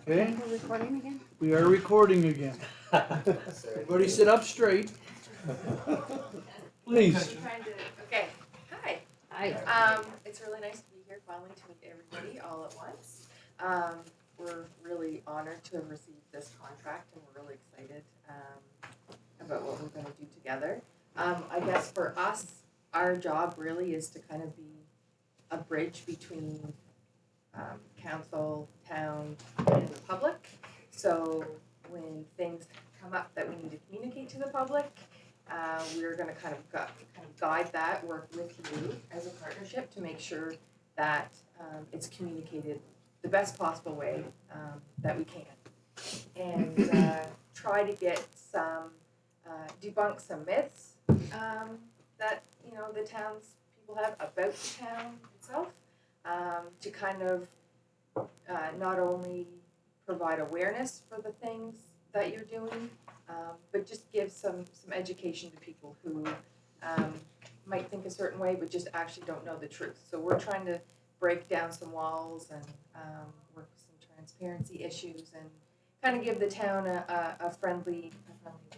Okay, We're recording again? we are recording again. Everybody sit up straight. Please. Okay, hi. Hi. It's really nice to be here finally to meet everybody all at once. We're really honored to have received this contract and we're really excited about what we're going to do together. I guess for us, our job really is to kind of be a bridge between council, town, and the public. So when things come up that we need to communicate to the public, we're going to kind of guide that, work with you as a partnership to make sure that it's communicated the best possible way that we can, and try to get some debunk some myths that the town's people have about the town itself, to kind of not only provide awareness for the things that you're doing, but just give some education to people who might think a certain way but just actually don't know the truth. So we're trying to break down some walls and work with some transparency issues and kind of give the town a friendly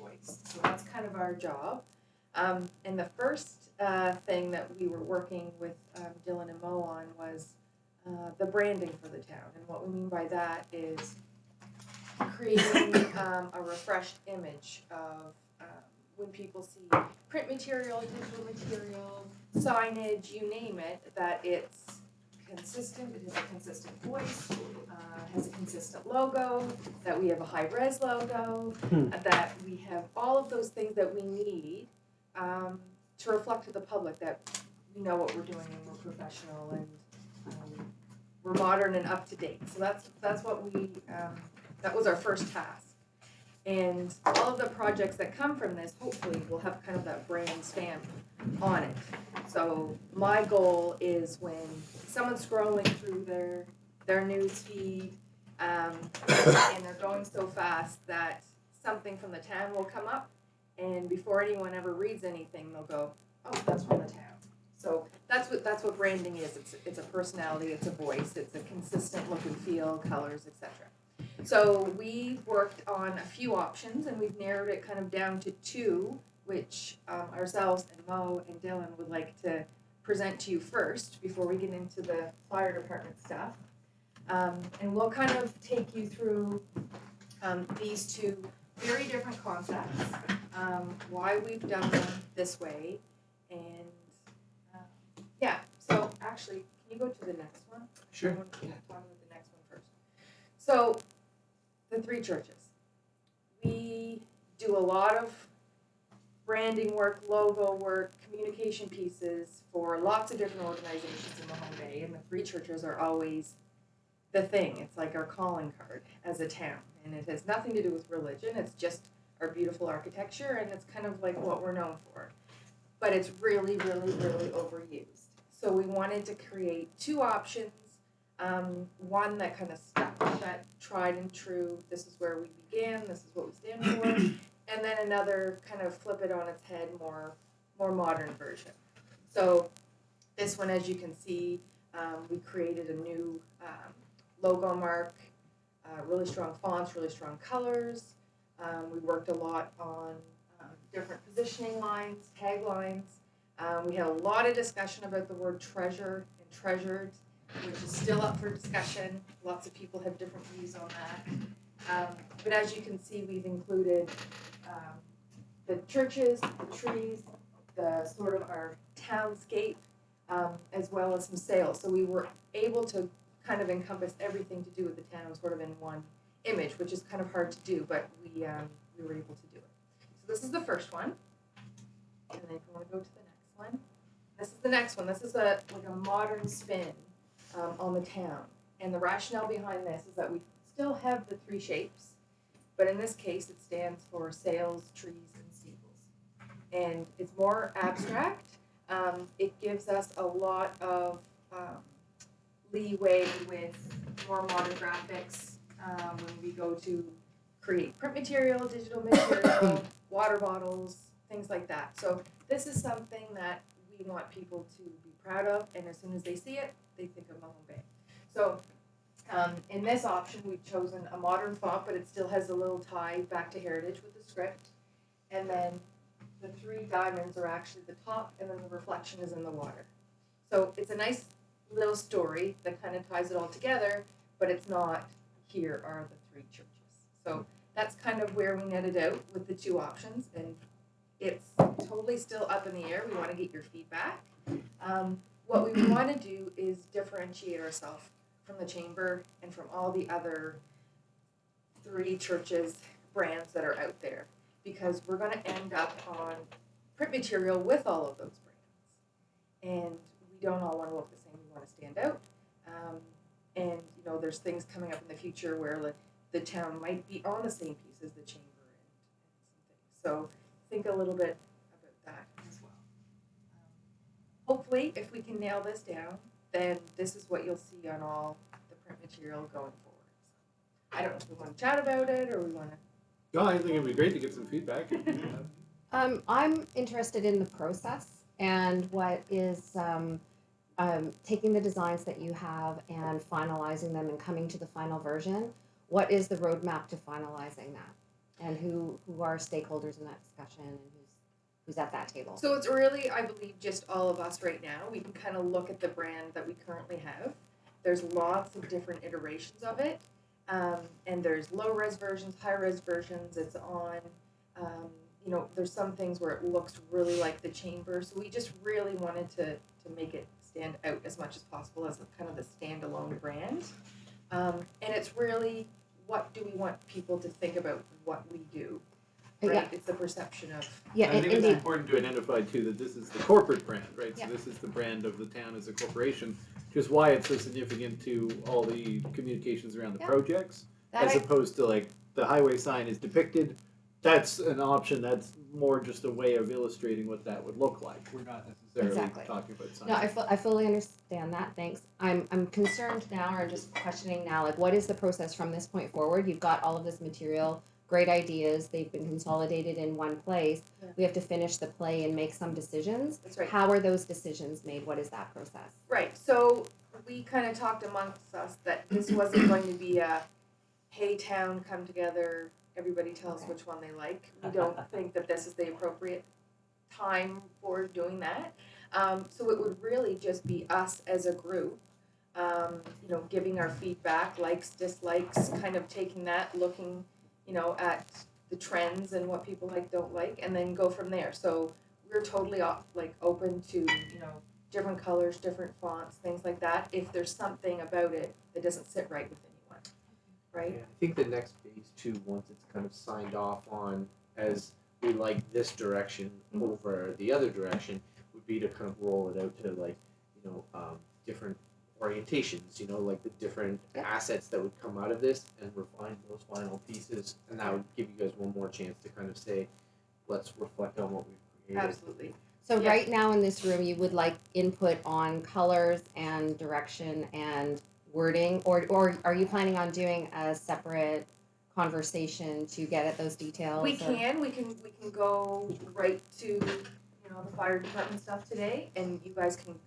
voice. So that's kind of our job. And the first thing that we were working with Dylan and Mo on was the branding for the town. And what we mean by that is creating a refreshed image of when people see print material, digital material, signage, you name it, that it's consistent, it has a consistent voice, has a consistent logo, that we have a high-res logo, that we have all of those things that we need to reflect to the public that we know what we're doing and we're professional and we're modern and up to date. So that's what we that was our first task. And all of the projects that come from this hopefully will have kind of that brand stamp on it. So my goal is when someone's scrolling through their news feed and they're going so fast that something from the town will come up, and before anyone ever reads anything, they'll go, "Oh, that's from the town." So that's what branding is. It's a personality, it's a voice, it's a consistent look and feel, colors, etc. So we worked on a few options and we've narrowed it kind of down to two, which ourselves and Mo and Dylan would like to present to you first before we get into the fire department stuff. And we'll kind of take you through these two very different concepts, why we've done them this way, and so actually, can you go to the next one? Sure. I want to talk about the next one first. So, the three churches. We do a lot of branding work, logo work, communication pieces for lots of different organizations in Mahone Bay, and the three churches are always the thing. It's like our calling card as a town, and it has nothing to do with religion. It's just our beautiful architecture, and it's kind of like what we're known for. But it's really, really, really overused. So we wanted to create two options, one that kind of stuck, that tried and true, this is where we began, this is what we stand for, and then another kind of flip it on its head, more modern version. So this one, as you can see, we created a new logo mark, really strong fonts, really strong colors. We worked a lot on different positioning lines, taglines. We had a lot of discussion about the word treasure and treasured, which is still up for discussion. Lots of people have different views on that. But as you can see, we've included the churches, the trees, the sort of our townscape, as well as some sales. So we were able to kind of encompass everything to do with the town sort of in one image, which is kind of hard to do, but we were able to do it. So this is the first one. And then if you want to go to the next one. This is the next one. This is like a modern spin on the town. And the rationale behind this is that we still have the three shapes, but in this case it stands for sails, trees, and steeples. And it's more abstract. It gives us a lot of leeway with more modern graphics when we go to create print material, digital material, water bottles, things like that. So this is something that we want people to be proud of, and as soon as they see it, they think of Mahone Bay. So In this option, we've chosen a modern font, but it still has a little tie back to heritage with the script. And then the 3 diamonds are actually the top, and then the reflection is in the water. So it's a nice little story that kind of ties it all together, but it's not, here are the 3 churches. So that's kind of where we netted out with the 2 options, and it's totally still up in the air. We want to get your feedback. What we want to do is differentiate ourselves from the chamber and from all the other 3 churches brands that are out there, because we're going to end up on print material with all of those brands, and we don't all want to look the same. We want to stand out, and you know, there's things coming up in the future where like the town might be on the same piece as the chamber and some things. So think a little bit about that as well. Hopefully, if we can nail this down, then this is what you'll see on all the print material going forward. So, I don't know if we want to chat about it or we want to. No, I think it'd be great to get some feedback. I'm interested in the process and what is taking the designs that you have and finalizing them and coming to the final version. What is the roadmap to finalizing that? And who are stakeholders in that discussion, and who's at that table? So it's really, I believe, just all of us right now. We can kind of look at the brand that we currently have. There's lots of different iterations of it. And there's low-res versions, high-res versions. It's on, you know, there's some things where it looks really like the chamber. So we just really wanted to make it stand out as much as possible as kind of the standalone brand. And it's really, what do we want people to think about what we do? Right? Yeah. It's the perception of. Yeah, I think it's indeed. important to identify too that this is the corporate brand, right? Yeah. So this is the brand of the town as a corporation, which is why it's so significant to all the communications around the Yeah. projects, That as I- opposed to like the highway sign is depicted. That's an option. That's more just a way of illustrating what that would look like. We're not necessarily Exactly. talking about signs. No, I fully understand that. Thanks. I'm concerned now, or just questioning now, like what is the process from this point forward? You've got all of this material, great ideas. They've been consolidated in one place. Yeah. We have to finish the play and make some decisions. That's right. How are those decisions made? What is that process? Right. So we kind of talked amongst us that this wasn't going to be a, hey, town, come together, everybody tell us which one they like. We don't think that this is the appropriate time for doing that. So it would really just be us as a group, you know, giving our feedback, likes, dislikes, kind of taking that, looking, you know, at the trends and what people like, don't like, and then go from there. So we're totally open to, you know, different colors, different fonts, things like that, if there's something about it that doesn't sit right with anyone, right? Yeah, I think the next phase too, once it's kind of signed off on as we like this direction over the other direction, would be to kind of roll it out to like, you know, different orientations, you know, like the different assets that would come out of this, and refine those final pieces, and that would give you guys one more chance to kind of say, let's reflect on what we've created. Absolutely. So Yeah. right now in this room, you would like input on colors and direction and wording, or are you planning on doing a separate conversation to get at those details? We can go right to, you know, the fire department stuff today, and you guys can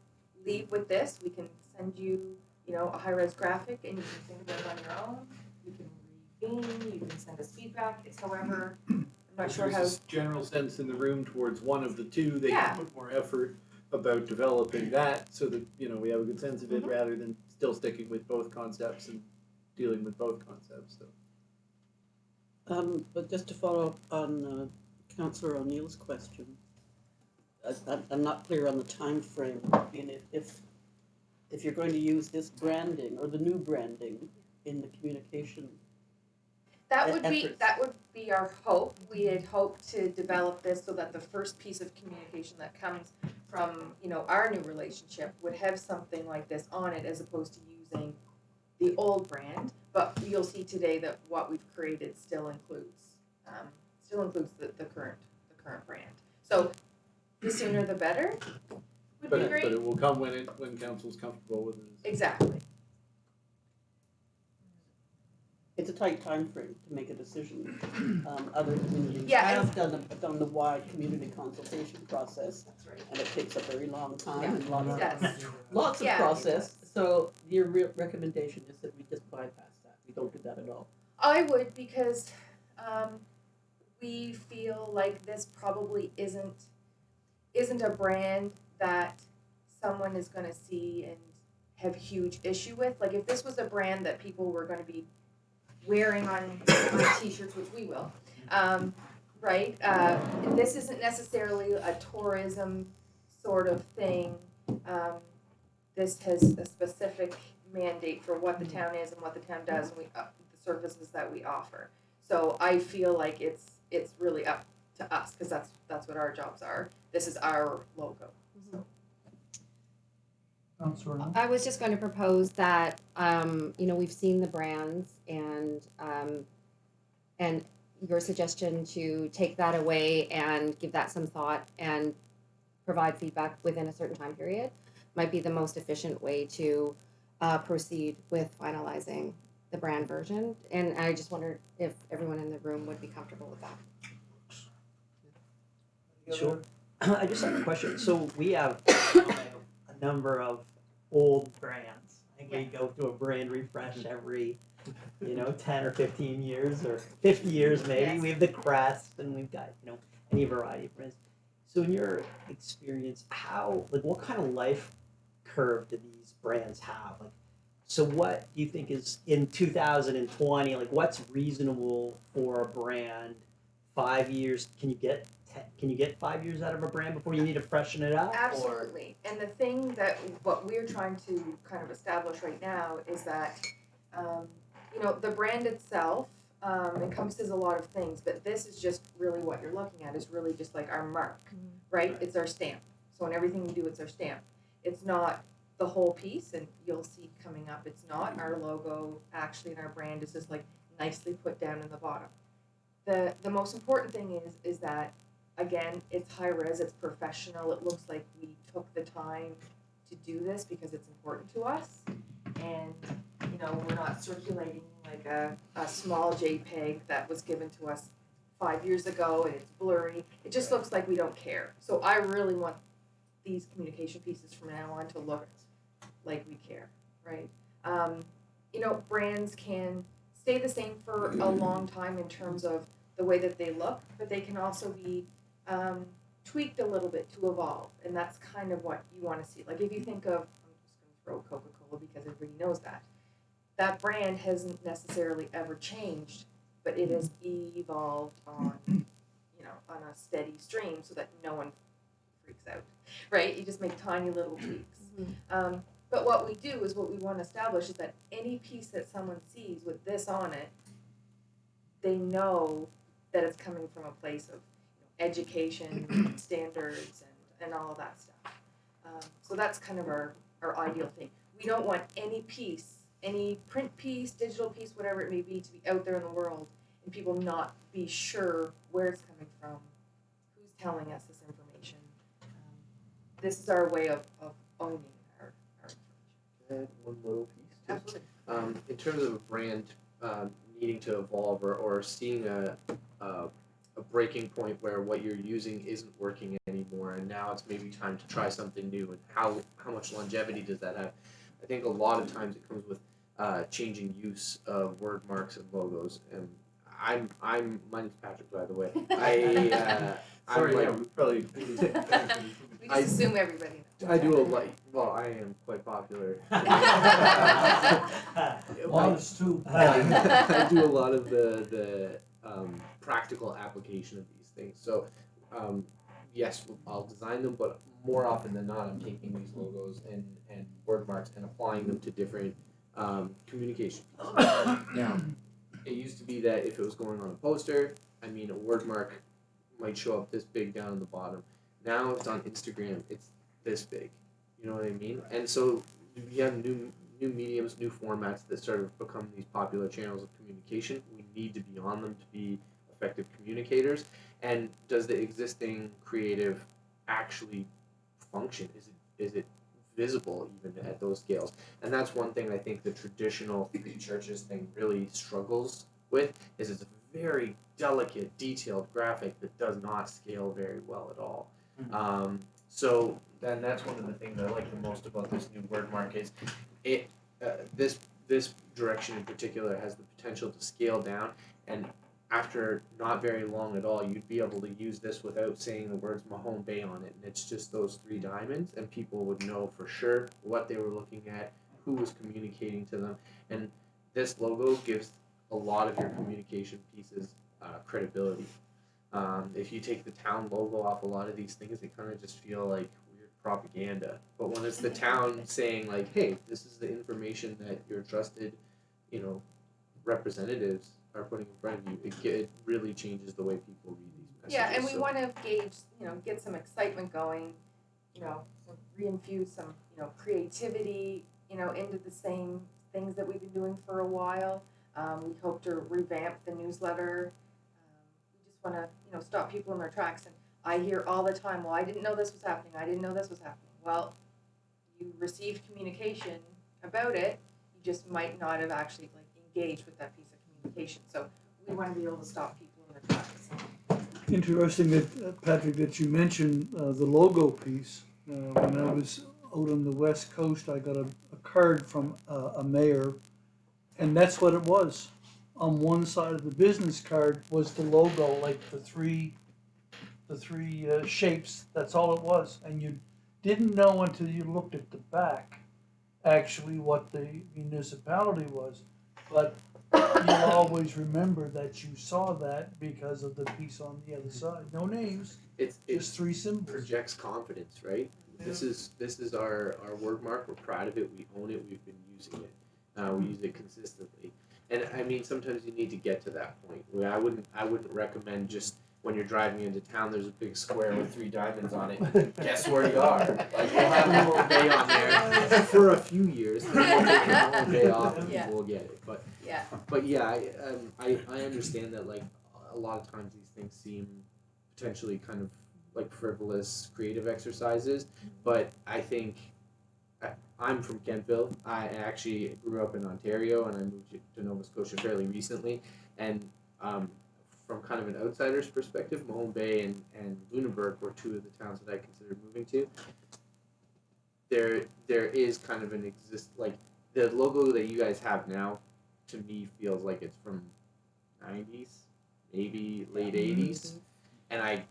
leave with this. We can send you, you know, a high-res graphic, and you can think about it on your own. You can regain, you can send us feedback. It's however, I'm not sure how. There's this general sense in the room towards one of the two. They Yeah. can put more effort about developing that so that, you know, we have a good sense of it, rather than still sticking with both concepts and dealing with both concepts. So. But just to follow up on Councillor O'Neill's question, I'm not clear on the time frame in it. If you're going to use this branding or the new branding in the communication. That would efforts. be our hope. We had hoped to develop this so that the first piece of communication that comes from, you know, our new relationship would have something like this on it, as opposed to using the old brand. But you'll see today that what we've created still includes the current brand. So the sooner the better would be great. But it will come when council's comfortable with it. Exactly. It's a tight time frame to make a decision. Other communities Yeah, have done the wide community consultation process, That's right. and it takes a very long time Yeah, and it does. lots of Yeah. process. So your recommendation is that we just bypass that, we don't do that at all? I would, because we feel like this probably isn't a brand that someone is going to see and have huge issue with. Like if this was a brand that people were going to be wearing on t-shirts, which we will, right? This isn't necessarily a tourism sort of thing. This has a specific mandate for what the town is and what the town does, and the services that we offer. So I feel like it's really up to us, because that's what our jobs are. This is our logo. So. Councillor Arnold? I was just going to propose that, we've seen the brands and your suggestion to take that away and give that some thought and provide feedback within a certain time period might be the most efficient way to proceed with finalizing the brand version. And I just wondered if everyone in the room would be comfortable with that. Sure. I just have a question. So we have a number of old brands. I think we go through a brand refresh every, 10 or 15 years or 50 years maybe. Yes. We have the Crest and we've got, any variety of brands. So in your experience, what kind of life curve do these brands have? So what do you think is in 2020, what's reasonable for a brand? 5 years, can you get 5 years out of a brand before you need to freshen it up? Absolutely. And the thing that what we're trying to kind of establish right now is that, the brand itself encompasses a lot of things, but this is just really what you're looking at is really just like our mark, right? It's our stamp. So in everything we do, it's our stamp. It's not the whole piece, and you'll see coming up, it's not our logo actually, and our brand is just like nicely put down in the bottom. The most important thing is that, again, it's high res, it's professional, it looks like we took the time to do this because it's important to us, and we're not circulating like a small JPEG that was given to us 5 years ago and it's blurry. It just looks like we don't care. So I really want these communication pieces from now on to look like we care, right? Brands can stay the same for a long time in terms of the way that they look, but they can also be tweaked a little bit to evolve, and that's kind of what you want to see. Like if you think of, I'm just going to throw Coca-Cola because everybody knows that brand hasn't necessarily ever changed, but it has evolved on a steady stream so that no one freaks out, right? You just make tiny little tweaks. But what we do is what we want to establish is that any piece that someone sees with this on it, they know that it's coming from a place of education, standards, and all of that stuff. So that's kind of our ideal thing. We don't want any piece, any print piece, digital piece, whatever it may be, to be out there in the world and people not be sure where it's coming from, who's telling us this information. This is our way of owning our information. Can I add one little piece too? Absolutely. In terms of a brand needing to evolve or seeing a breaking point where what you're using isn't working anymore, and now it's maybe time to try something new, and how much longevity does that have? I think a lot of times it comes with changing use of word marks and logos. And my name's Patrick, by the way. Sorry, I'm yeah, we probably. We just assume everybody knows. I do I am quite popular. Honest too. I do a lot of the practical application of these things. So, yes, I'll design them, but more often than not, I'm taking these logos and word marks and applying them to different communication pieces. Now, it used to be that if it was going on a poster, a word mark might show up this big down in the bottom. Now it's on Instagram, it's this big. You know what I mean? And so we have new mediums, new formats that sort of become these popular channels of communication. We need to be on them to be effective communicators. And does the existing creative actually function? Is it visible even at those scales? And that's one thing I think the traditional Three Churches thing really struggles with, is it's a very delicate, detailed graphic that does not scale very well at all. So then that's one of the things I like the most about this new word mark is it this direction in particular has the potential to scale down, and after not very long at all, you'd be able to use this without saying the words Mahone Bay on it, and it's just those three diamonds, and people would know for sure what they were looking at, who was communicating to them, and this logo gives a lot of your communication pieces credibility. If you take the town logo off a lot of these things, they kind of just feel like weird propaganda. But when it's the town saying like, "Hey, this is the information that your trusted, you know, representatives are putting in front of you," it really changes the way people read these messages. Yeah, and we So- want to gauge, get some excitement going, so reinfuse some, creativity, into the same things that we've been doing for a while. We hope to revamp the newsletter. We just want to, stop people in their tracks. And I hear all the time, well, I didn't know this was happening. I didn't know this was happening. Well, you received communication about it. You just might not have actually engaged with that piece of communication. So we want to be able to stop people in their tracks. Interesting that, Patrick, that you mentioned the logo piece. When I was out on the West Coast, I got a card from a mayor, and that's what it was. On one side of the business card was the logo, like the three shapes. That's all it was, and you didn't know until you looked at the back, actually, what the municipality was. But you'll always remember that you saw that because of the piece on the other side. No names, It just three symbols. projects confidence, right? This is our word mark. We're proud of it. We own it. We've been using it. We use it consistently. And I mean, sometimes you need to get to that point. Where I wouldn't recommend just when you're driving into town. There's a big square with three diamonds on it. Guess where you are? Like we'll have a little bay on there for a few years. And then we'll take the whole bay off and Yeah. we'll get it. But Yeah. I understand that like a lot of times these things seem potentially kind of like frivolous creative exercises, but I think I'm from Kentville. I actually grew up in Ontario and I moved to Nova Scotia fairly recently, and from kind of an outsider's perspective, Mahone Bay and Lunenburg were two of the towns that I considered moving to. There is kind of an like the logo that you guys have now, to me feels like it's from 90s, maybe late 80s, and I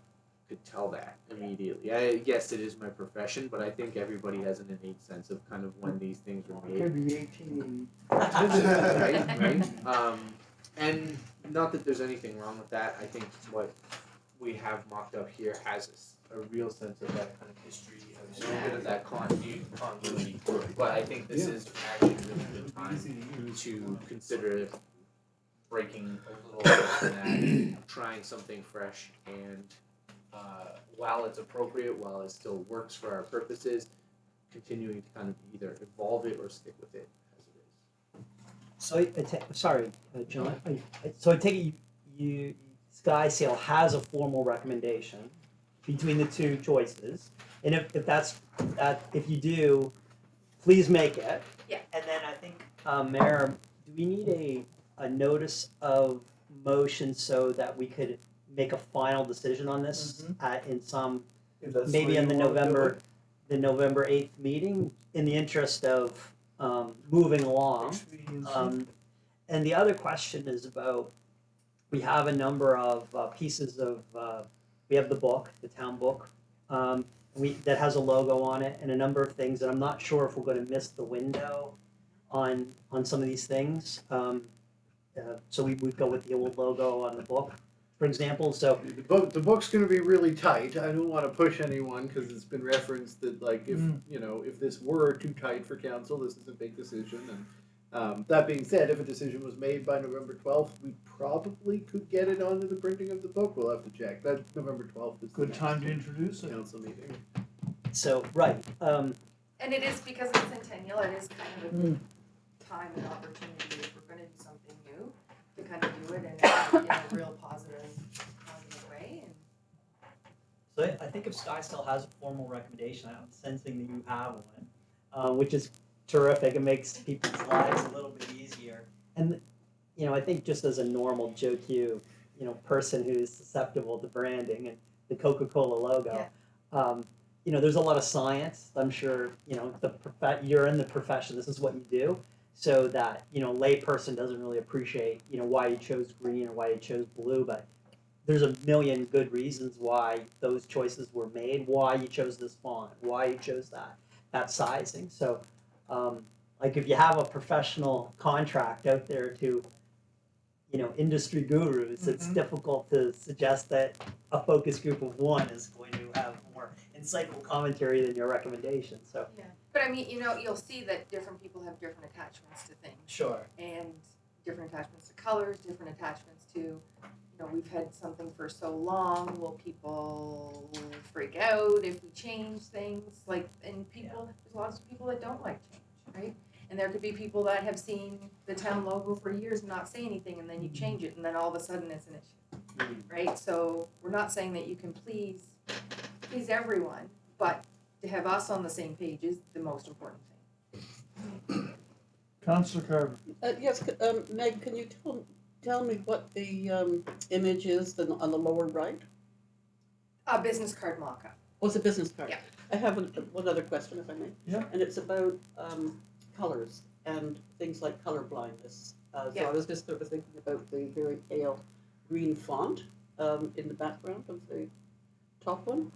could tell that immediately. Yes, it is my profession, but I think everybody has an innate sense of kind of when these things were made. Could be 1880. Right. And not that there's anything wrong with that. I think what we have mocked up here has a real sense of that kind of history, a little bit of that continuity. But I think this is actually a really good time to consider breaking a little bit from that, trying something fresh, and while it's appropriate, while it still works for our purposes, continuing to kind of either evolve it or stick with it as it is. So, sorry, John. So I take it you Sky Sail has a formal recommendation between the two choices, and if if you do, please make it. Yeah. And then I think, Mayor, do we need a notice of motion so that we could make a final decision on this in some If that's maybe the way in the you wanna do November 8th meeting, in the interest of moving it. along. Expediency. And the other question is about, we have a number of pieces of, we have the book, the town book, that has a logo on it, and a number of things, and I'm not sure if we're gonna miss the window on some of these things. So we go with the old logo on the book, for example, so. The book's going to be really tight. I don't want to push anyone because it's been referenced that like if if this were too tight for council, this is a big decision. And that being said, if a decision was made by November 12th, we probably could get it onto the printing of the book. We'll have to check. That November 12th is the Good next time to introduce it. council meeting. So, right, And it is, because it's centennial, it is kind of a good time and opportunity if we're gonna do something new, to kind of do it in a real positive way. And so I think if Sky still has a formal recommendation, I'm sensing that you have one, which is terrific. It makes people's lives a little bit easier. And, I think just as a normal Joe Q, person who's susceptible to branding and the Coca-Cola logo, there's a lot of science. I'm sure, you're in the profession. This is what you do. So that, layperson doesn't really appreciate, why you chose green or why you chose blue, but there's a million good reasons why those choices were made, why you chose this font, why you chose that sizing. So, like if you have a professional contract out there to, industry gurus, it's difficult to suggest that a focus group of one is going to have more insightful commentary than your recommendation. So, Yeah, but I mean, you'll see that different people have different attachments to things, sure. and different attachments to colors, different attachments to, we've had something for so long. Will people freak out if we change things? And people, there's lots of people that don't like change, right? And there could be people that have seen the town logo for years and not say anything, and then you change it, and then all of a sudden it's an issue, right? So we're not saying that you can please everyone, but to have us on the same page is the most important thing. Councillor Carver. Yes, Meg, can you tell me what the image is on the lower right? A business card mock-up. Oh, it's a business card. Yeah. I have one other question, if I may. Yeah. And it's about colors and things like color blindness. So Yeah. I was just sort of thinking about the very pale green font in the background of the top one.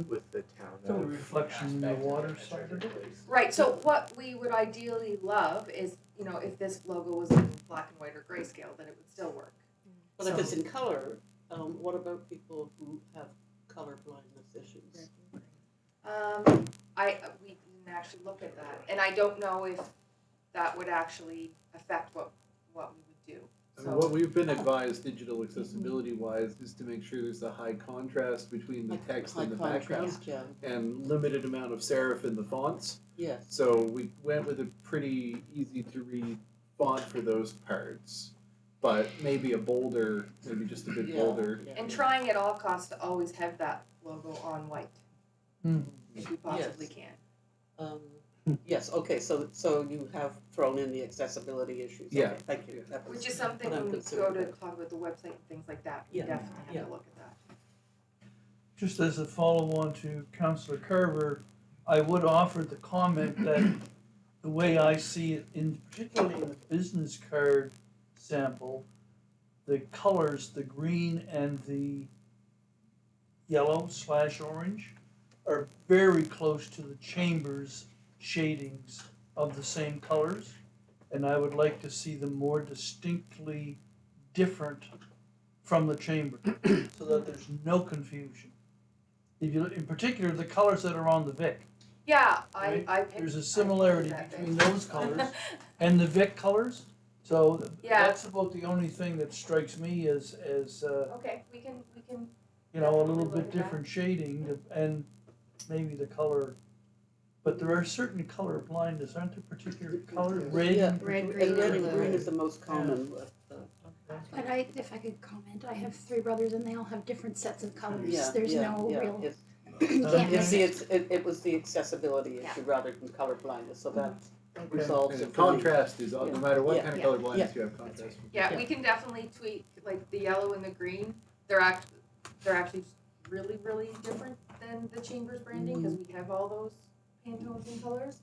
With the town. The reflection in the water side of it. Right, so what we would ideally love is, if this logo was in black and white or grayscale, that it would still work. But if it's in color, what about people who have color blindness issues? We didn't actually look at that, and I don't know if that would actually affect what we would do. I mean, what we've been advised digital accessibility wise is to make sure there's a high contrast between the text and the background Contrast, yeah. and limited amount of serif in the fonts. Yes. So we went with a pretty easy to read font for those parts, but maybe maybe just a bit Yeah, bolder. yeah. And trying at all costs to always have that logo on white, if we possibly can. Yes, okay, so you have thrown in the accessibility issues. Yeah. Okay, thank you. That was Which is something what I'm when we go considering. to talk about the website and things like that, we Yeah, definitely have yeah. to look at that. Just as a follow-on to Councillor Carver, I would offer the comment that the way I see it, particularly in the business card sample, the colors, the green and the yellow/orange, are very close to the chamber's shadings of the same colors. And I would like to see them more distinctly different from the chamber, so that there's no confusion. If you, in particular, the colors that are on the Vic. Yeah, Right. I picked. There's a similarity I picked that between thing. those colors and the Vic colors. So Yeah. that's about the only thing that strikes me as Okay, we can, a little bit different shading and maybe the color. But there are certain color blindness, aren't there? Particular color, red. Yeah, in Red, particular? and red and green, green is the most common. But if I could comment, I have 3 brothers and they all have different sets of colors. Yeah, There's yeah, no yeah. real, It's, you can't it's mix the, it. it was the accessibility Yeah. issue rather than color blindness, so that Okay. resolves And it for me. contrast is, no Yeah. matter what Yeah. kind of Yeah. color blindness you have, contrast. yeah, Yeah. we can definitely tweak, like the yellow and the green, they're actually really, really different than the Chambers branding, because we have all those Pantones and colors.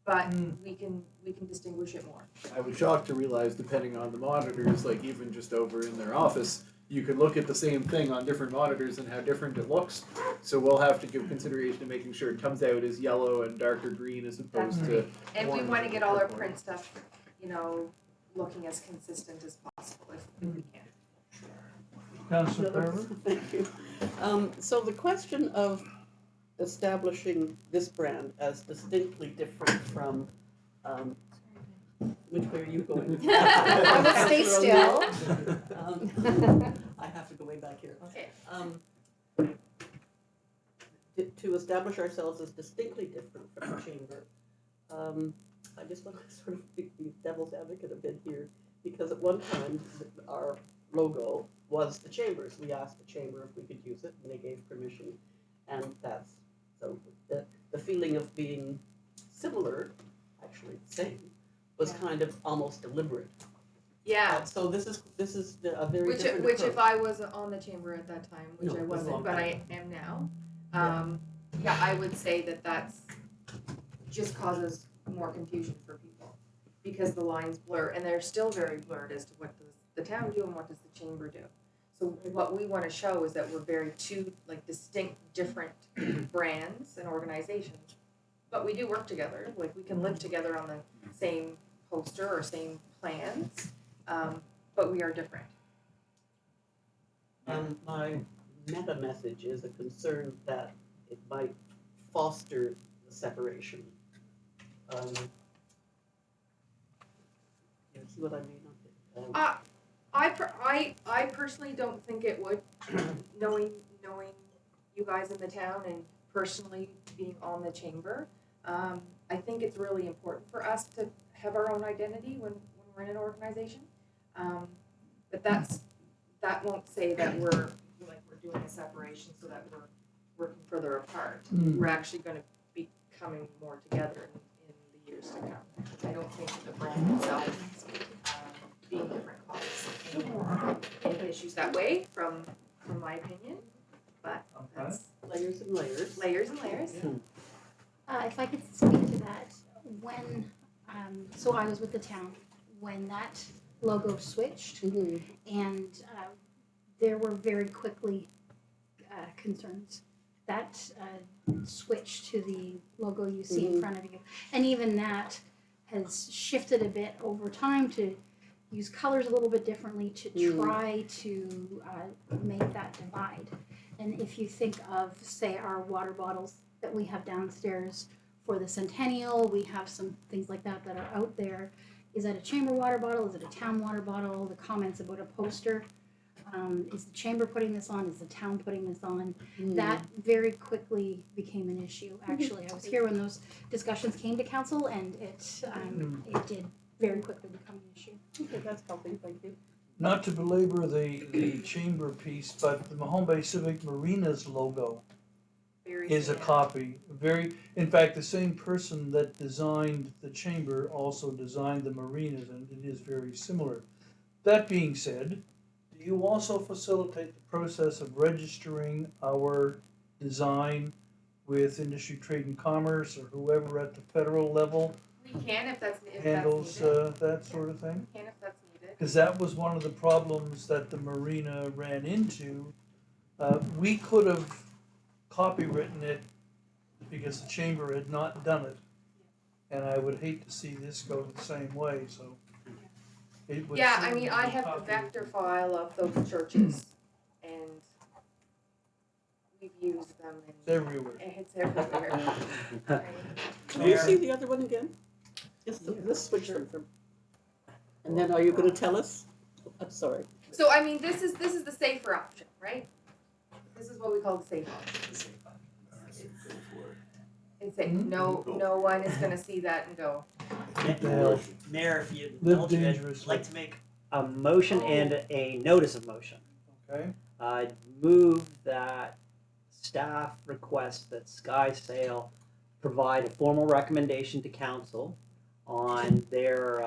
But we can distinguish it more. I was shocked to realize, depending on the monitors, like even just over in their office, you could look at the same thing on different monitors and how different it looks. So we'll have to give consideration to making sure it comes out as yellow and darker green as opposed to. And we orange wanna and get all our purple. print stuff, looking as consistent as possible if we can. Councillor Carver? Thank you. So the question of establishing this brand as distinctly different from, which way are you going? I will stay still. I have to go way back here. Okay. To establish ourselves as distinctly different from the chamber, I just want to sort of be devil's advocate a bit here, because at one time, our logo was the chamber's. We asked the chamber if we could use it, and they gave permission, and so the feeling of being similar, actually the same, was kind of almost deliberate. Yeah, So this is a very which different if approach. I was on the chamber at that time, which No, I it was a long wasn't, but I time. am now, yeah, I would say that that's just causes more confusion for people because the lines blur and they're still very blurred as to what does the town do and what does the chamber do. So what we want to show is that we're very two like distinct, different brands and organizations, but we do work together. Like we can live together on the same poster or same plans, but we are different. And my meta message is a concern that it might foster the separation. You see what I mean? I personally don't think it would, knowing you guys in the town and personally being on the chamber. I think it's really important for us to have our own identity when we're in an organization. But that won't say that we're doing a separation so that we're working further apart. We're actually going to be coming more together in the years to come. I don't think the brand itself being different causes any issues that way, from my opinion. But that's Layers and layers. layers and layers. If I could speak to that, when, so I was with the town when that logo switched, and there were very quickly concerns. That switch to the logo you see in front of you, and even that has shifted a bit over time to use colors a little bit differently to try to make that divide. And if you think of, say, our water bottles that we have downstairs for the centennial, we have some things like that that are out there. Is that a chamber water bottle? Is it a town water bottle? The comments about a poster. Is the chamber putting this on? Is the town putting this on? That very quickly became an issue. Actually, I was here when those discussions came to council, and it did very quickly become an issue. Okay, that's helping, thank you. Not to belabor the chamber piece, but the Mahone Bay Civic Marina's logo Very is a similar. copy. In fact, the same person that designed the chamber also designed the marinas, and it is very similar. That being said, do you also facilitate the process of registering our design with Industry, Trade and Commerce or whoever at the federal level We can if that's handles needed. that sort of thing? We can if that's needed. Because that was one of the problems that the marina ran into. We could have copywritten it because the chamber had not done it. And I would hate to see this go the same way, so. It would Yeah, I certainly mean, I be have the copied. vector file of those churches, and we've used them, It's and everywhere. it's everywhere. Right. Can you see the other one again? Just let's switch them from. And then are you going to tell us? I'm sorry. So I mean, this is the safer option, right? This is what we call the safe option. It's safe. No one is gonna see that and go, What the hell? Mayor, if you Live indulge me, I'd dangerously. like to make a motion and a notice of motion. Okay, I'd move that staff request that Sky Sail provide a formal recommendation to council on their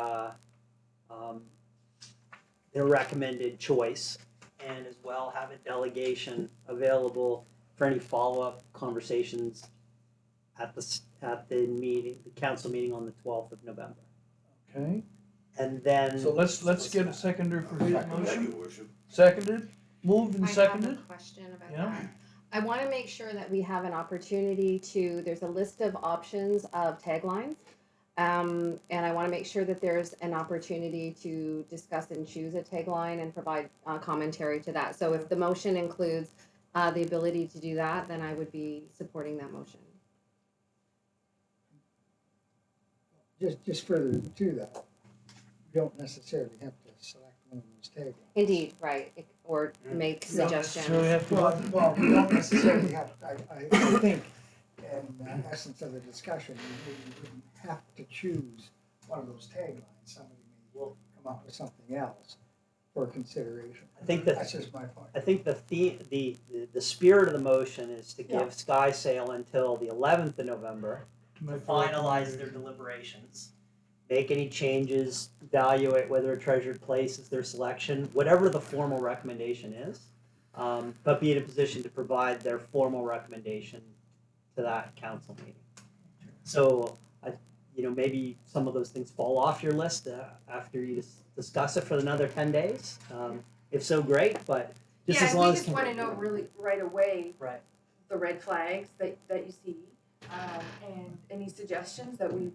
recommended choice, and as well have a delegation available for any follow-up conversations at the meeting, the council meeting on the 12th of November. okay. And then So let's get a seconder for his Second, motion. your worship. Seconded, moved and I have a seconded. question about Yeah. that. I want to make sure that we have an opportunity there's a list of options of taglines. And I want to make sure that there's an opportunity to discuss and choose a tagline and provide commentary to that. So if the motion includes the ability to do that, then I would be supporting that motion. Just further to that, you don't necessarily have to select one of those taglines. Indeed, right, or make You don't suggestions. necessarily have to. Well, you don't necessarily have, I think, in the essence of the discussion, you wouldn't have to choose one of those taglines. Somebody may come up with something else for consideration. I think That's just my point. I think the spirit of the motion is to Yeah. give Sky Sail until the 11th of November To to make a finalize their recommendation. deliberations, make any changes, evaluate whether a treasured place is their selection, whatever the formal recommendation is, but be in a position to provide their formal recommendation to that council meeting. So, maybe some of those things fall off your list after you discuss it for another 10 days. If so, great, but just as long we as. just wanna know really right away Right. the red flags that you see, and any suggestions that any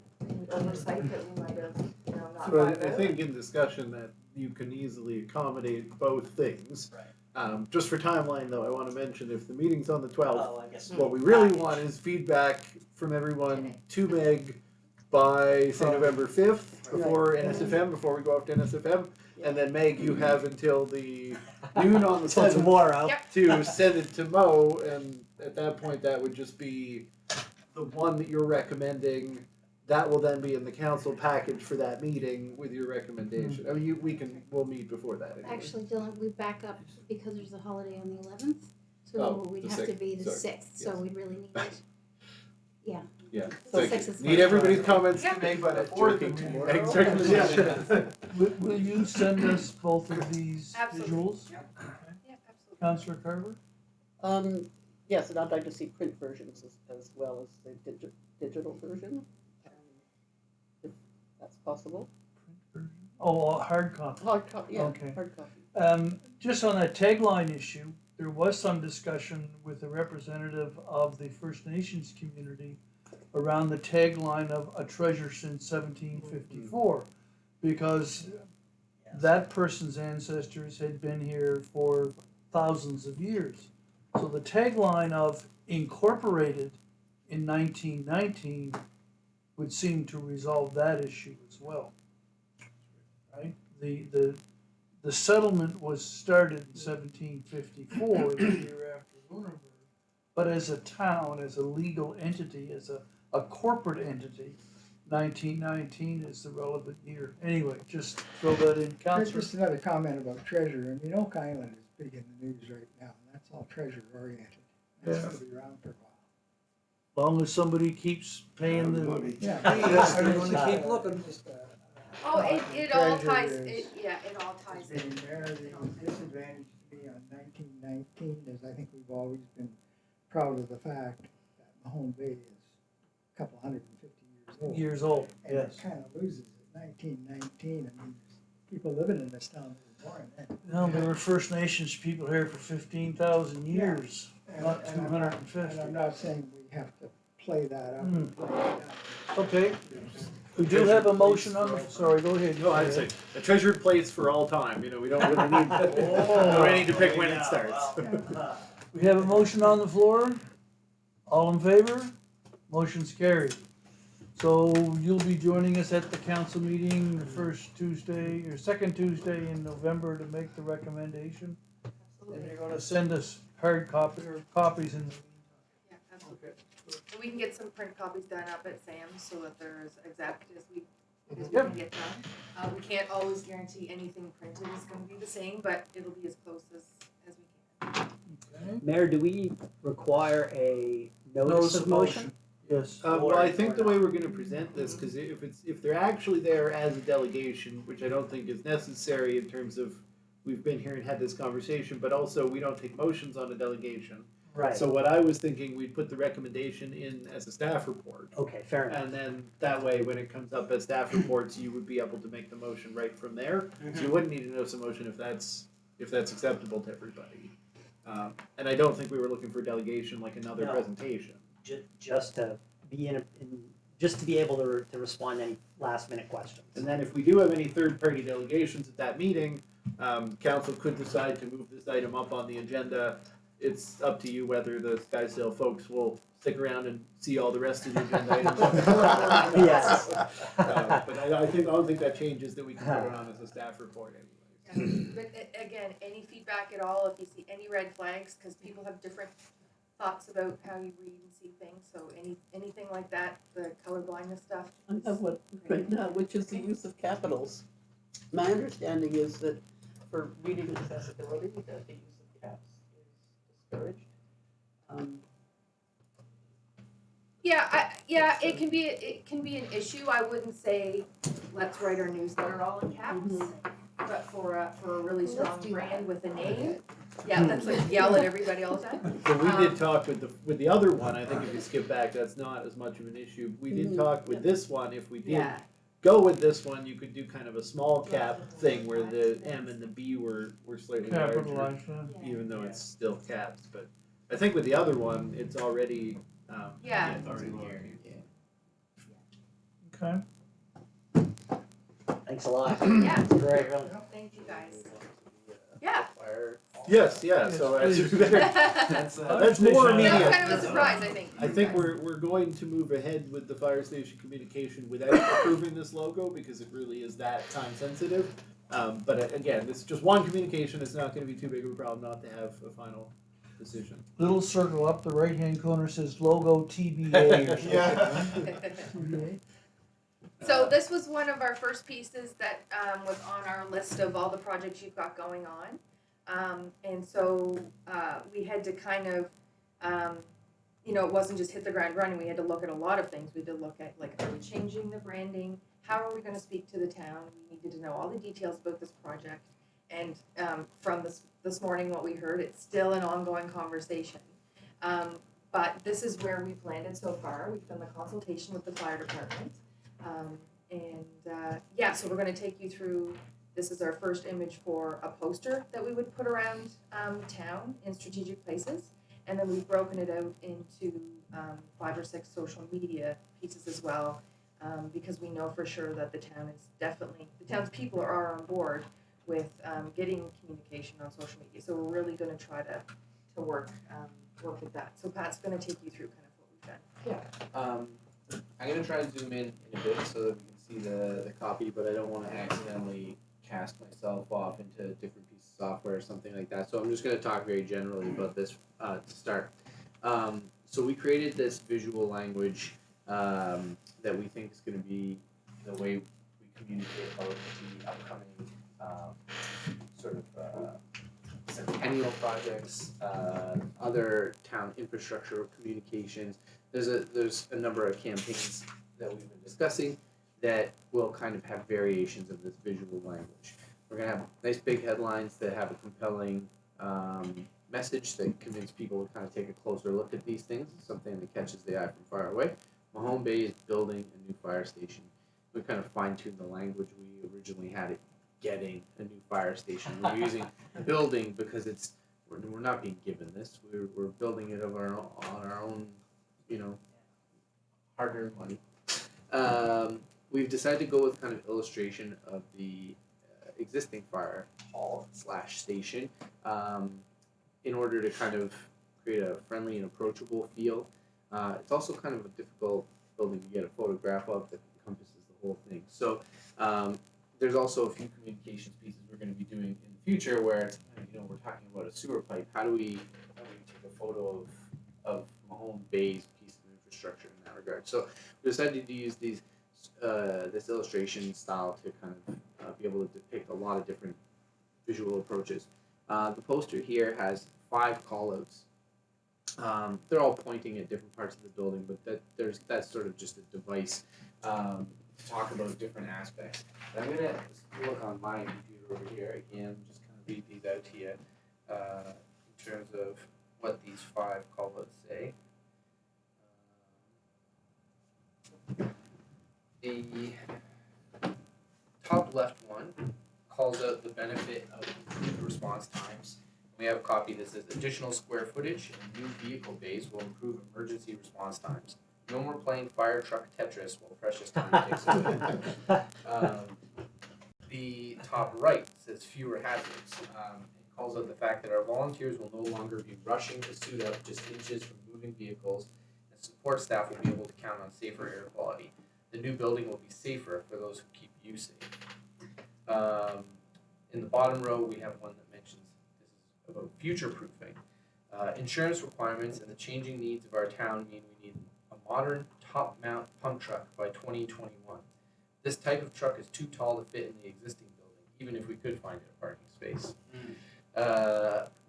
oversight that we might have, not So thought I about. think in discussion that you can easily accommodate both things. Right. Just for timeline though, I want to mention if the meeting's on the 12th, Oh, I guess. what we really package. want is feedback from everyone to Meg by say November 5th before NSFM, before we go up to NSFM. And then Meg, you have until the noon on the Till 7th tomorrow. Yep. to send it to Mo, and at that point that would just be the one that you're recommending. That will then be in the council package for that meeting with your recommendation. I mean, we'll meet before that anyway. Actually, Dylan, we back up because there's a holiday on the 11th, so Oh, we'd the have to 6th, be the sorry. 6th, so we really need it. Yeah. So Thank 6th you. is Need fine. everybody's comments Yeah. to make by the But 4th Meg's and recommendation. Meg's recommendation. Will you send us both of these Absolutely. visuals? Yeah, Okay. absolutely. Councillor Carver? Yes, and I'd like to see print versions as well as the digital version, if that's possible. Oh, a hard copy. Hard copy, yeah, Okay. hard copy. Just on that tagline issue, there was some discussion with a representative of the First Nations community around the tagline of "A Treasure Since 1754," because that person's ancestors had been here for thousands of years. So the tagline of "Incorporated in 1919" would seem to resolve that issue as well. Right? The settlement was started in 1754, the year after Lunenburg, but as a town, as a legal entity, as a corporate entity, 1919 is the relevant year. Anyway, just throw that in, Councillor. Just another comment about treasure. I mean, Oak Island is big in the news right now, and that's all treasure oriented. That's Yeah. gonna be around for a while. Long as somebody keeps paying the. Yeah. Yes, I mean, we're gonna keep looking. just, Oh, it all treasure ties, is- it all ties in. being there, the disadvantage to me on 1919 is I think we've always been proud of the fact that Mahone Bay is a couple 150 years old. Years old, And yes. it kind of loses it. 1919, I mean, there's people living in this town that were born then. No, there were First Nations people here for 15,000 years, not And I'm 250. not saying we have to play that up. Hmm. or play it down. Okay, we do have a motion on the, sorry, go ahead. No, I'd say a treasured place for all time. We don't really need. Oh. We need to pick when it starts. We have a motion on the floor. All in favor? Motion's carried. So you'll be joining us at the council meeting the first Tuesday or second Tuesday in November to make the recommendation. And you're gonna send us hard copy or copies in the Yeah, absolutely. And we can get some print copies done up at Sam's so that they're as exact as we Yep. can get done. We can't always guarantee anything printed is gonna be the same, but it'll be as close as we can. Okay. Mayor, do we require a notice of motion? Yes. Well, I think the way we're going to present this, because if they're actually there as a delegation, which I don't think is necessary in terms of we've been here and had this conversation, but also we don't take motions on a delegation. Right. So what I was thinking, we'd put the recommendation in as a staff report. Okay, fair enough. And then that way, when it comes up as staff reports, you would be able to make the motion right from there. So you wouldn't need a notice of motion if that's acceptable to everybody. And I don't think we were looking for a delegation like another No. presentation. Just to be just to be able to respond to any last minute questions. And then if we do have any third-party delegations at that meeting, council could decide to move this item up on the agenda. It's up to you whether the Skysdale folks will stick around and see all the rest of the agenda items. Yes. But I don't think that changes that we can put it on as a staff report anyway. But again, any feedback at all, if you see any red flags, because people have different thoughts about how you read and see things, so anything like that, the color blindness stuff. I have one right now, which is the use of capitals. My understanding is that for reading accessibility, that the use of caps is discouraged. Yeah, it can be an issue. I wouldn't say let's write our newsletter all in caps. but for a really Let's strong do that. brand with a name. Yeah, let's like yell at everybody all the time. So we did talk with the other one. I think if you skip back, that's not as much of an issue. We did talk with this one. If we did Yeah, go with this one, you could do kind of a small cap thing where the M and the B were slightly larger, Capitalized, yeah. even though it's still capped. But I think with the other one, it's already yeah. it's already here. Okay. Thanks a lot. Yeah. Great. Thank you guys. Yeah. Yes, yeah. So Yes, as please. that's more That was immediate. That was kind of a surprise, I think. I think we're going to move ahead with the fire station communication without approving this logo because it really is that time sensitive. But again, this is just one communication. It's not going to be too big of a problem not to have a final decision. Little circle up the right-hand corner says logo TBA or something. Yeah. TBA. So this was one of our first pieces that was on our list of all the projects you've got going on. And so we had to kind of, it wasn't just hit the ground running. We had to look at a lot of things. We had to look at, like, are we changing the branding? How are we going to speak to the town? We needed to know all the details about this project. And from this morning, what we heard, it's still an ongoing conversation. But this is where we've landed so far. We've done the consultation with the fire department. So we're going to take you through. This is our first image for a poster that we would put around town in strategic places. And then we've broken it out into 5 or 6 social media pieces as well, because we know for sure that the town's people are on board with getting communication on social media. So we're really going to try to work with that. So Pat's going to take you through kind of what we've done. I'm gonna try to zoom in a bit so that we can see the copy, but I don't want to accidentally cast myself off into different pieces of software or something like that. So I'm just gonna talk very generally about this to start. So we created this visual language that we think is gonna be the way we communicate about the upcoming sort of centennial projects, other town infrastructure communications. There's a number of campaigns that we've been discussing that will kind of have variations of this visual language. We're gonna have nice big headlines that have a compelling message that convince people to kind of take a closer look at these things, something that catches the eye from far away. Mahone Bay is building a new fire station. We kind of fine-tuned the language we originally had it getting a new fire station. We're using building because we're not being given this. We're building it on our own, hard-earned money. We've decided to go with kind of illustration of the existing fire hall / station in order to kind of create a friendly and approachable feel. It's also kind of a difficult building to get a photograph of that encompasses the whole thing. So there's also a few communications pieces we're going to be doing in the future where we're talking about a sewer pipe. How do we take a photo of Mahone Bay's piece of infrastructure in that regard? So we decided to use this illustration style to kind of be able to depict a lot of different visual approaches. The poster here has 5 callouts. They're all pointing at different parts of the building, but that's sort of just a device to talk about different aspects. But I'm gonna look on my computer over here again, just kind of read these out to you in terms of what these 5 callouts say. The top left one calls out the benefit of improved response times. We have a copy that says additional square footage and new vehicle bays will improve emergency response times. No more playing fire truck Tetris while precious time takes away. The top right says fewer hazards. It calls out the fact that our volunteers will no longer be rushing to suit up just inches from moving vehicles, and support staff will be able to count on safer air quality. The new building will be safer for those who keep you safe. In the bottom row, we have one that mentions this is about future proofing. Insurance requirements and the changing needs of our town mean we need a modern top mount pump truck by 2021. This type of truck is too tall to fit in the existing building, even if we could find it a parking space.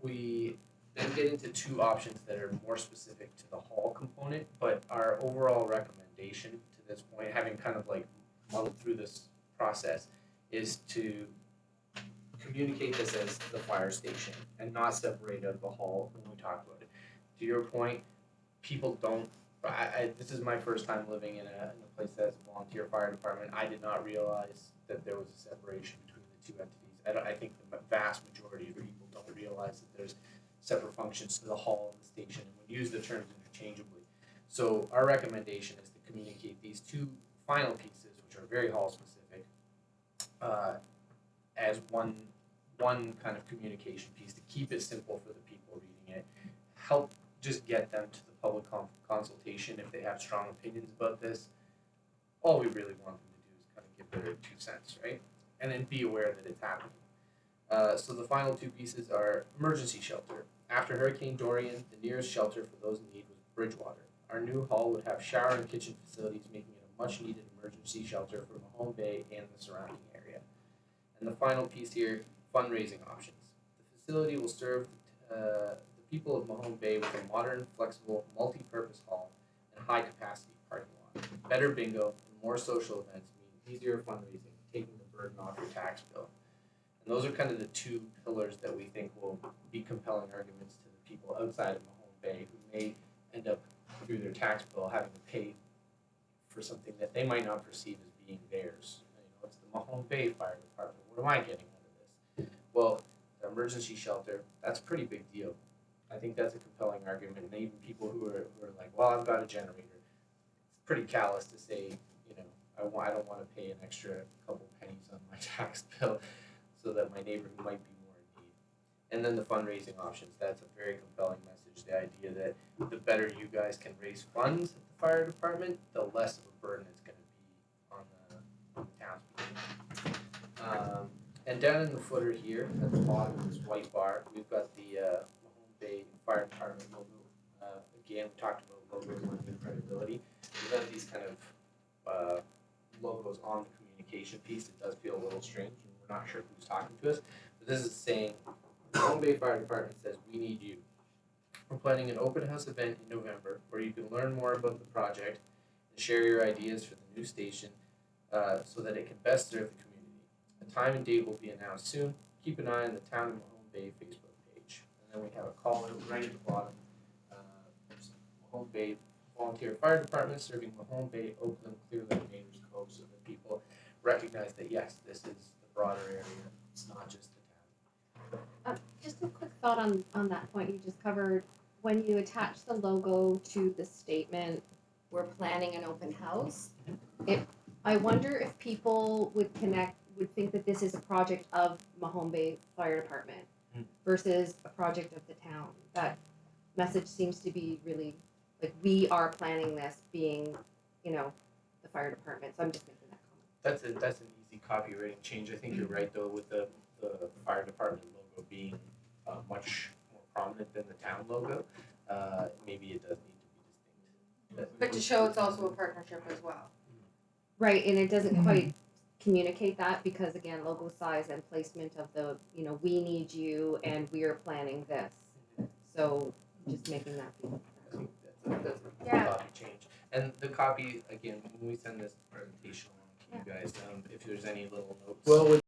We then get into 2 options that are more specific to the hall component, but our overall recommendation to this point, having kind of like muddled through this process, is to communicate this as the fire station and not separate out the hall when we talk about it. To your point, people don't. This is my first time living in a place that's a volunteer fire department. I did not realize that there was a separation between the two entities. I think the vast majority of people don't realize that there's separate functions to the hall and the station, and would use the terms interchangeably. So our recommendation is to communicate these two final pieces, which are very hall specific, as one kind of communication piece to keep it simple for the people reading it. Help just get them to the public consultation if they have strong opinions about this. All we really want them to do is kind of give their 2 cents, right? And then be aware that it's happening. So the final two pieces are emergency shelter. After Hurricane Dorian, the nearest shelter for those in need was Bridgewater. Our new hall would have shower and kitchen facilities, making it a much needed emergency shelter for Mahone Bay and the surrounding area. And the final piece here, fundraising options. The facility will serve the people of Mahone Bay with a modern, flexible, multi-purpose hall and high-capacity parking lot. Better bingo and more social events mean easier fundraising, taking the burden off your tax bill. And those are kind of the two pillars that we think will be compelling arguments to the people outside of Mahone Bay who may end up, through their tax bill, having to pay for something that they might not perceive as being theirs. It's the Mahone Bay Fire Department. What am I getting out of this? Well, the emergency shelter, that's a pretty big deal. I think that's a compelling argument. And even people who are like, well, I've got a generator. It's pretty callous to say, I don't want to pay an extra couple pennies on my tax bill so that my neighbor who might be more in need. And then the fundraising options, that's a very compelling message. The idea that the better you guys can raise funds at the fire department, the less of a burden it's going to be on the townspeople. And down in the footer here, at the bottom of this white bar, we've got the Mahone Bay Fire Department logo. Again, we talked about logos and credibility. We've got these kind of logos on the communication piece. It does feel a little strange, and we're not sure who's talking to us. But this is saying, the Mahone Bay Fire Department says, we need you. We're planning an open house event in November where you can learn more about the project and share your ideas for the new station so that it can best serve the community. A time and date will be announced soon. Keep an eye on the Town of Mahone Bay Facebook page. And then we have a call out right at the bottom. Mahone Bay Volunteer Fire Department serving Mahone Bay, Oakland, Clear Lake, Neighbors Cove, so that people recognize that yes, this is the broader area. It's not just the town. Just a quick thought on that point you just covered. When you attach the logo to the statement, we're planning an open house, I wonder if people would think that this is a project of Mahone Bay Fire Department versus a project of the town. That message seems to be really, like, we are planning this being, the fire department. So I'm just making that comment. That's an easy copywriting change. I think you're right though, with the fire department logo being much more prominent than the town logo. Maybe it does need to be distinct. But to show it's also a partnership as well. Right, and it doesn't quite communicate that because again, logo size and placement of the, we need you and we are planning this. So just making that be. I think that's a Yeah. copy change. And the copy, again, when we send this presentation along to you guys, if there's any little notes. Well,